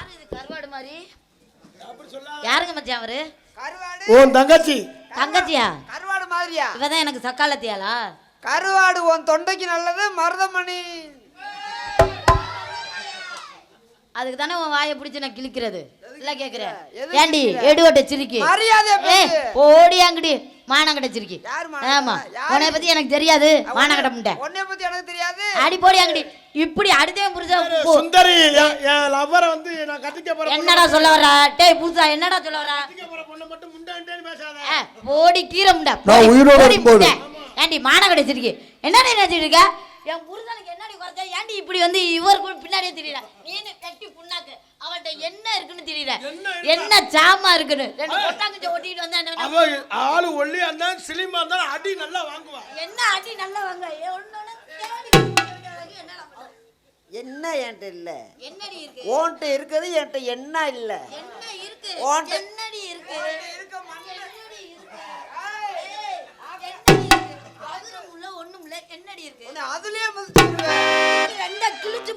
யாரு இது கருவாடு மாதிரி? யாருங்க மச்சான் அவரு? கருவாடு உன் தங்கச்சி. தங்கச்சியா? கருவாடு மாதிரியா? இவதான் எனக்கு சக்காலத்தியாளா? கருவாடு உன் தொண்டைக்கு நல்லது, மருதமணி. அதுக்கு தானே உன் வாயை பிடிச்சி நான் கிழிக்கிறது இல்ல கேக்குறேன். ஏண்டி எடுவட்ட சிரிக்கி ஓடி அங்கடி மானங்கட்ட சிரிக்கி. ஆமா உன்னை பத்தி எனக்கு தெரியாது. மானங்கட்ட முண்டை உன்னை பத்தி எனக்கு தெரியாது. அடி போடி அங்கடி. இப்படி அடுத்தே புரிஞ்சா சுந்தரி என் லவ்வரை வந்து நான் கட்டிக்க போறேன். என்னடா சொல்ல வர? டேய் புதுசா என்னடா சொல்ல வர? கட்டிக்க போற பொண்ணு மட்டும் முண்டேன்னு பேசாத. போடி கீரை முண்டை. நான் உயிரோட இருக்கும்போது ஏண்டி மானங்கட்ட சிரிக்கி. என்னடி நினைச்சிட்டு இருக்க? என் புருஷனுக்கு என்னடி குறைச்சா? ஏண்டி இப்படி வந்து இவர் பின்னாடியே தெரியல? நீனு கட்டி புண்ணாக்கு அவன்கிட்ட என்ன இருக்குன்னு தெரியல. என்ன சாமா இருக்குன்னு ரெண்டு கொட்டாங்கச்ச ஓட்டிட்டு வந்தா அவ ஆளு ஒல்லியா இருந்தா சிலிமா இருந்தா அடி நல்லா வாங்குவா. என்ன அடி நல்லா வாங்க? என்ன என்கிட்ட இல்ல. என்னடி இருக்கு? ஓன்ட்ட இருக்குது என்கிட்ட என்ன இல்ல. என்ன இருக்கு? ஓன்ட்ட என்னடி இருக்கு? என்னடி இருக்கு? அதுலயே ரெண்டா கிழிச்சு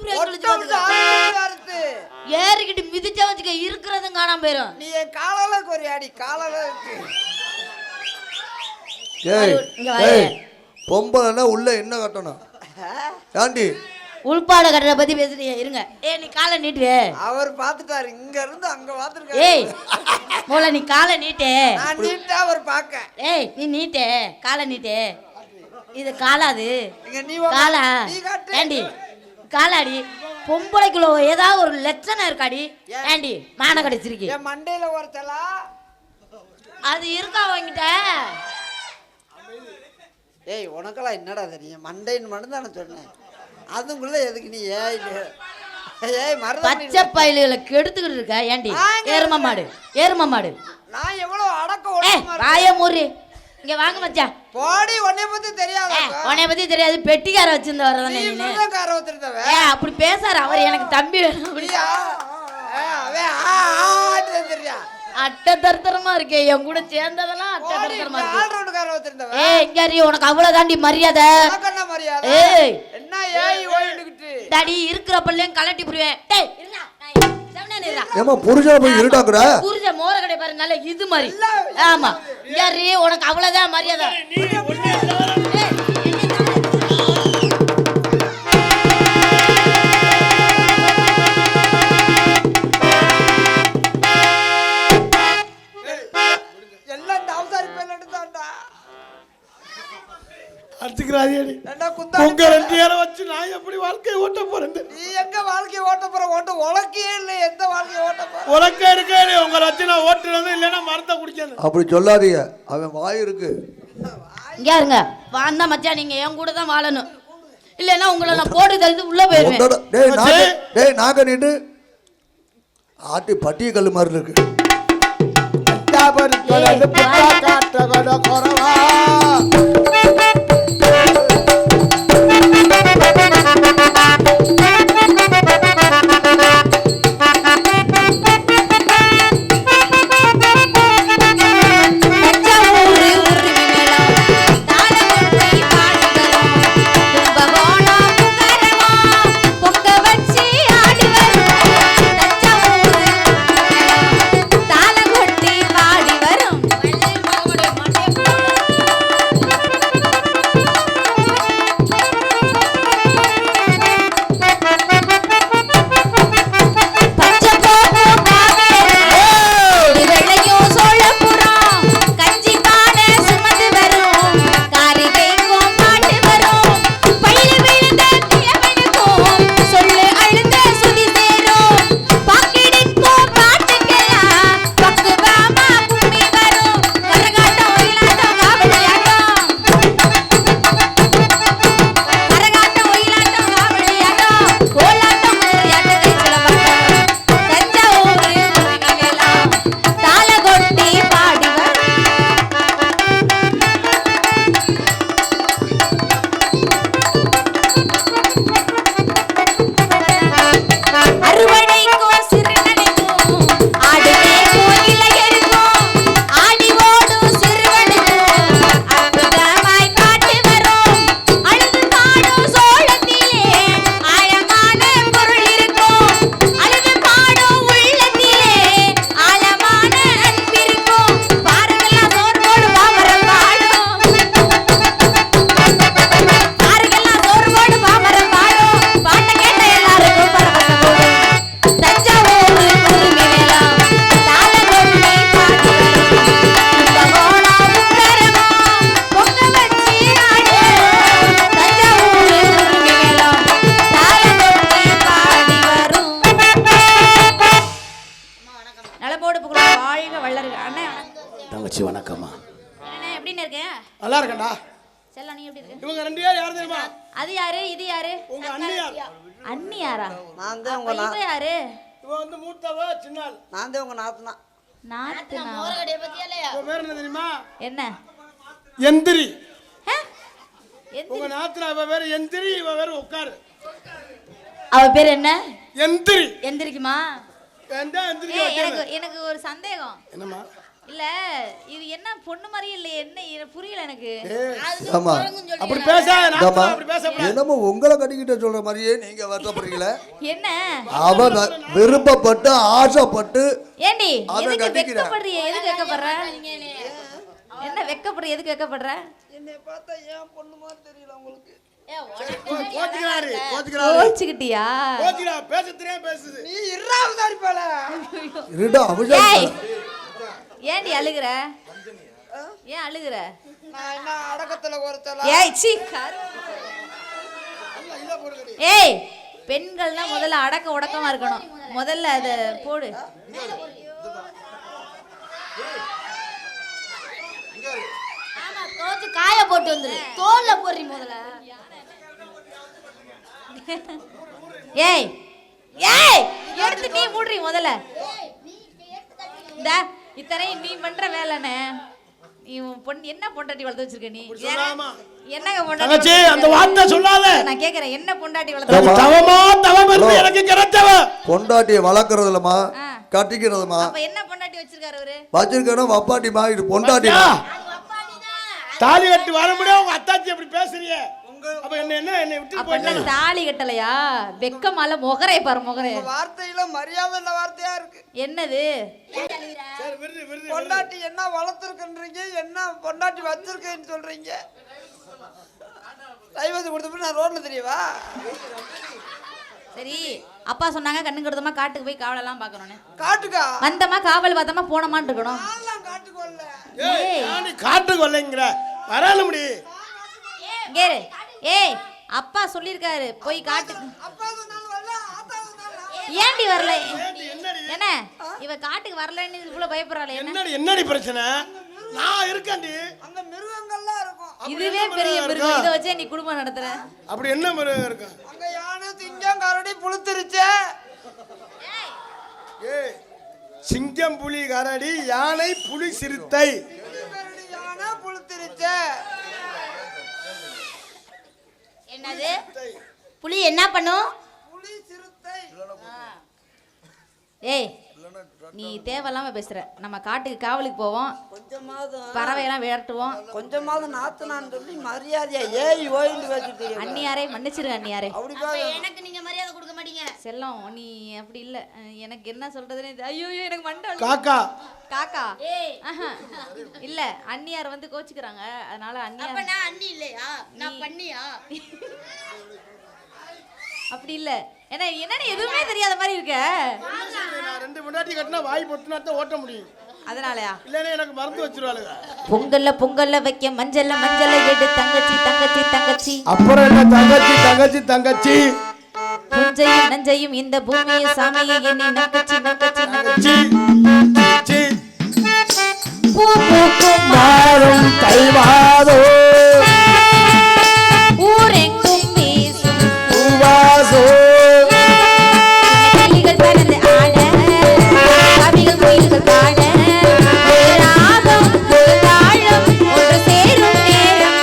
ஏறிக்கிட்டு மிதிச்சா வச்சுக்க இருக்கிறதும் காணாம போயிரும். நீ என் காலால ஒரு அடி காலால இருக்கு. பொம்பளைன்னா உள்ள என்ன கட்டணும்? ஆண்டி உள்பாட கட்டுற பத்தி பேசுறீங்க இருங்க. நீ காலை நீட்டுவே. அவர் பாத்துட்டாரு, இங்க இருந்து அங்க பாத்துருக்காரு. ஏய் மோள நீ காலை நீட்டே. நான் நீட்டா அவர் பாக்க. நீ நீட்டே காலை நீட்டே. இது காலாது நீ காலா? ஏண்டி காலாடி பொம்பளைக்குள்ள ஏதாவது ஒரு லட்சணம் இருக்காடி? ஏண்டி மான கடிச்சிருக்கி என் மண்டையில ஒருத்தலா அது இருக்கா வாங்கிட்ட? ஏய் உனக்கெல்லாம் என்னடா தெரியும்? மண்டைன்னு மட்டும் தானே சொன்னேன். அதுக்குள்ள எதுக்கு நீ பச்சை பயில்களை கெடுத்துக்கிட்டு இருக்க? ஏண்டி ஏறும மாடு ஏறும மாடு. நான் எவ்வளவு அடக்க ராய மூறி இங்க வாங்க மச்சான். போடி உன்னை பத்தி தெரியாது. உன்னை பத்தி தெரியாது. பெட்டிக்கார வச்சிருந்த வரதானே நீ? கார வச்சிருந்தவ. அப்படி பேசாரு அவர். எனக்கு தம்பி வேணும். அட்டை தரத்தரமா இருக்கே. என் கூட சேர்ந்ததெல்லாம் அட்டை தரத்தரமா இருக்கு. இங்க உனக்கு அவ்வளவு தாண்டி மரியாதை. என்ன டாடி இருக்கிற பள்ளியும் கலட்டி புரிவேன். புரிஞ்ச மோர கடை பாரு நல்ல இது மாதிரி. ஆமா யாரு உனக்கு அவ்வளவுதான் மரியாதை. உங்க ரெண்டு பேரை வச்சு நான் எப்படி வாழ்க்கையை ஓட்ட போறேன்? நீ எங்க வாழ்க்கையை ஓட்ட போற? ஓட்ட உலக்கையே இல்லை. எந்த வாழ்க்கையை ஓட்ட போற? உலக்க இருக்கு. உங்க ரச்சனை ஓட்டுறது இல்லைன்னா மரத்தை குடிக்கணும். அப்படி சொல்லாதீங்க. அவன் வாய் இருக்கு. இங்க இருங்க வாந்தா மச்சான். நீங்க என் கூட தான் வாழணும். இல்லைன்னா உங்களை நான் போட்டு தள்ளி உள்ள போயிருவேன். டேய் நாக நீட்டு ஆட்டி பட்டிய கல்லு மாதிரி இருக்கு. நல்லா இருக்கேன்டா. செல்லம் நீ எப்படி இருக்க? இவங்க 2 பேர் யார் தெரியுமா? அது யாரு இது யாரு? உங்க அண்ணியார். அண்ணியாரா? நான் தான் உங்க இவ யாரு? இவ வந்து மூத்தவ, சின்னாள். நான் தான் உங்க நாத்தனா. நாத்துனா இவ பேர் என்ன தெரியுமா? என்ன? எந்திரி. எந்திரி. உங்க நாத்தனா இவ பேர் எந்திரி, இவ பேர் உட்காரு. அவ பேர் என்ன? எந்திரி. எந்திரிக்குமா? எந்திரி. எனக்கு ஒரு சந்தேகம். என்னம்மா? இல்ல இது என்ன பொண்ணு மாதிரியே இல்ல, என்ன புரியல எனக்கு. ஆமா. அப்படி பேசாத, நாத்தனா அப்படி பேசக்கூடாது. என்னமோ உங்களை கட்டிக்கிட்ட சொல்ற மாதிரியே நீங்க வருத்தப்படுறீங்களே. என்ன? அவன் விருப்பப்பட்டு ஆசைப்பட்டு ஏண்டி அவன் எதுக்கு கட்டிக்கிறா. வெக்கப்படுறிய? எதுக்கு வெக்கப்படுற? என்ன வெக்கப்படுற? எதுக்கு வெக்கப்படுற? என்னை பார்த்தா ஏன் பொண்ணு மாதிரி தெரியல உங்களுக்கு? கோச்சுக்கிறாரு. கோச்சுக்கிட்டியா? கோச்சுக்கிறா, பேச தெரியாம பேசுது. நீ இராவதாரி போல. இருடா அவசரம். ஏய் ஏண்டி அழுகுற? ஏன் அழுகுற? நான் என்ன அடக்கத்துல ஒருத்தல? ஏய் சீ ஏய் பெண்கள்னா முதல்ல அடக்க உடக்கமா இருக்கணும். முதல்ல அத போடு. ஆமா தோச்சு காய போட்டு வந்துரு. தோல்ல போறீ முதல்ல. ஏய் ஏய் எடுத்து நீ மூடுறீ முதல்ல. இந்த இத்தனை நீ பண்ற வேலைனே. நீ பொண்ணு என்ன பொண்டாட்டி வளர்த்து வச்சிருக்க நீ? என்னங்க பொண்டாட்டி? தங்கச்சி அந்த வார்த்தை சொல்லாத. நான் கேக்குறேன் என்ன பொண்டாட்டி வளர்த்து? தவமா தவம் இருந்து எனக்கு கிடைச்சவ. பொண்டாட்டியை வளர்க்கறதுலமா கட்டிக்கிறதுமா? அப்ப என்ன பொண்டாட்டி வச்சிருக்காரு அவரு? வச்சிருக்கணும் வப்பாட்டிமா, இது பொண்டாட்டி. தாலி கட்டி வர முடியும் உங்க அத்தாச்சி அப்படி பேசுறீங்க. அப்ப என்ன விட்டு போயிட்டு தாலி கட்டலையா? வெக்கமால முகரை பாரு முகரை. வார்த்தையில மரியாதை இல்ல வார்த்தையா இருக்கு. என்னது? சரி விருது பொண்டாட்டி என்ன வளர்த்துருக்குன்றீங்க, என்ன பொண்டாட்டி வச்சிருக்கேன்னு சொல்றீங்க. டைவர்ஸ் கொடுத்தப்ப நான் ரோட்ல தெரியவா? சரி அப்பா சொன்னாங்க கண்ணு கடுத்தமா காட்டுக்கு போய் காவலெல்லாம் பார்க்கணும்னு. காட்டுக்கா? வந்தமா காவல் பார்த்தமா போனமான்னு இருக்கணும். நான்லாம் காட்டுக்கு வரல. ஏய் நான் காட்டுக்கு வரலங்கற வரால முடி. கேரு ஏய் அப்பா சொல்லிருக்காரு போய் காட்டுக்கு. அப்பா சொன்னாலும் வரல, ஆத்தா சொன்னாலும் ஏண்டி வரல? என்ன இவ காட்டுக்கு வரலன்னு இவ்வளவு பயப்படுறாளே? என்னடி பிரச்சனை? நான் இருக்கேன்டி. அங்க மிருகங்கள்லாம் இருக்கும். இதுவே பெரிய மிருகம். இத வச்சே நீ குடும்பம் நடத்துற. அப்படி என்ன மிருகம் இருக்கு? அங்க யானை, சிங்கம், கரடி, புழுத்திருச்சே. ஏய் சிங்கம், புலி, கரடி, யானை, புலி, சிறுத்தை. கரடி, யானை, புழுத்திருச்சே. என்னது? புலி என்ன பண்ணும்? புலி, சிறுத்தை. ஏய் நீ தேவையில்லாம பேசுற. நம்ம காட்டுக்கு காவலுக்கு போவோம், கொஞ்சமாவது பறவையெல்லாம் விரட்டுவோம். கொஞ்சமாவது நாத்தனான்னு சொல்லி மரியாதையா ஏய் ஓய்ந்து வச்சுட்டு அண்ணியாரே மன்னிச்சிரு அண்ணியாரே. அப்படி எனக்கு நீங்க மரியாதை கொடுக்க மாட்டீங்க. செல்லம் நீ அப்படி இல்ல. எனக்கு என்ன சொல்றதுனே ஐயோ எனக்கு மண்டை காக்கா காக்கா இல்ல அண்ணியார் வந்து கோச்சுக்கிறாங்க. அதனால அண்ணியார். அப்ப நான் அண்ணி இல்லையா? நான் பண்ணியா? அப்படி இல்ல. என்ன என்னன்னு எதுவுமே தெரியாத மாதிரி இருக்க. நான் 2 முன்னாடி கட்டினா வாய் பொத்துனா தான் ஓட்ட முடியும். அதனாலயா? இல்லனே எனக்கு மறந்து வச்சிருவாளுங்க. பொங்கல்ல வைக்க மஞ்சள்ல எடு தங்கச்சி. அப்புறம் என்ன தங்கச்சி தங்கச்சி புஞ்சையும் நஞ்சையும் இந்த பூமியை சாமியை என்னை நக்கச்சி. பூ பூக்கும் மாறும் கைவாதோ ஊரெங்கும் வீசும் பூவாசோ கிளிகள் பறந்து ஆட கவிகள் குயில்கள் பாட ராகம் ஒரு தாளம் ஒன்று சேரும் நேரம்.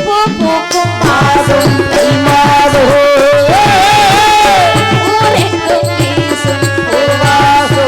பூ பூக்கும் மாறும் கைவாதோ ஊரெங்கும் வீசும் பூவாசோ.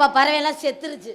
அப்ப பறவை எல்லாம் செத்துருச்சு.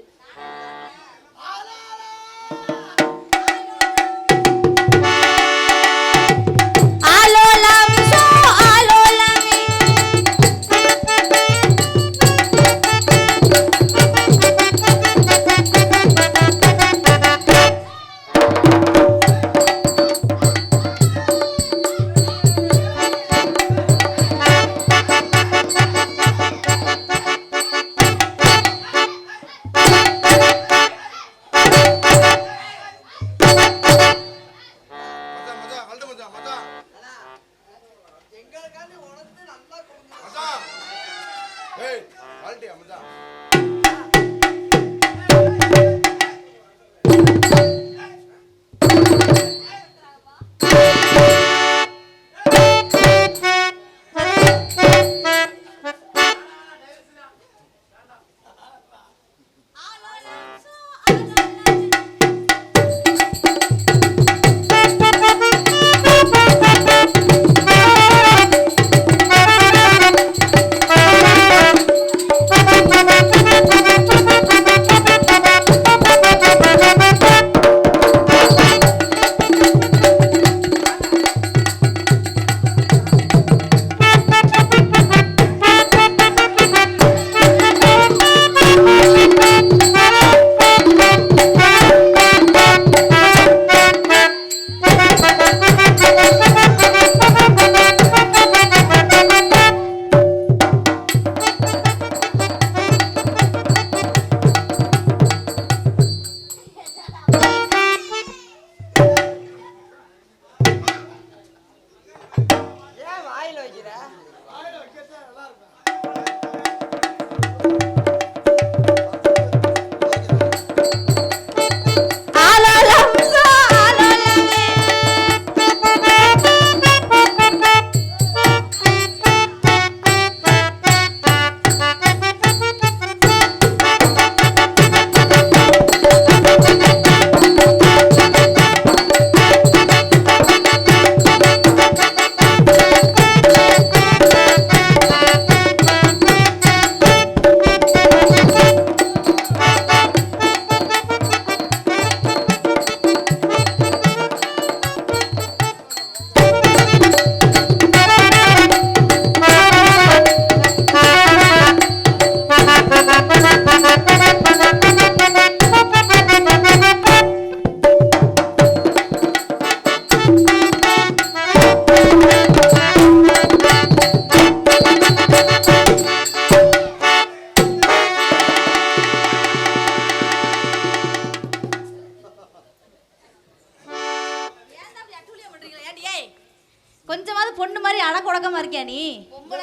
கொஞ்சமாவது பொண்ணு மாதிரி அடக்குடக்கமா இருக்கியா நீ? உங்க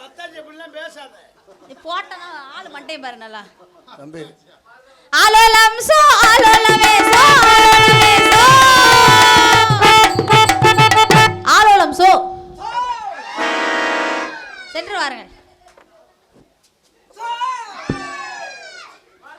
அத்தாச்சி எப்படிலாம் பேசாத. நீ போட்டனா ஆளு மண்டையும் பாரு நல்லா. தம்பி ஆலோலம் சோ ஆலோலமே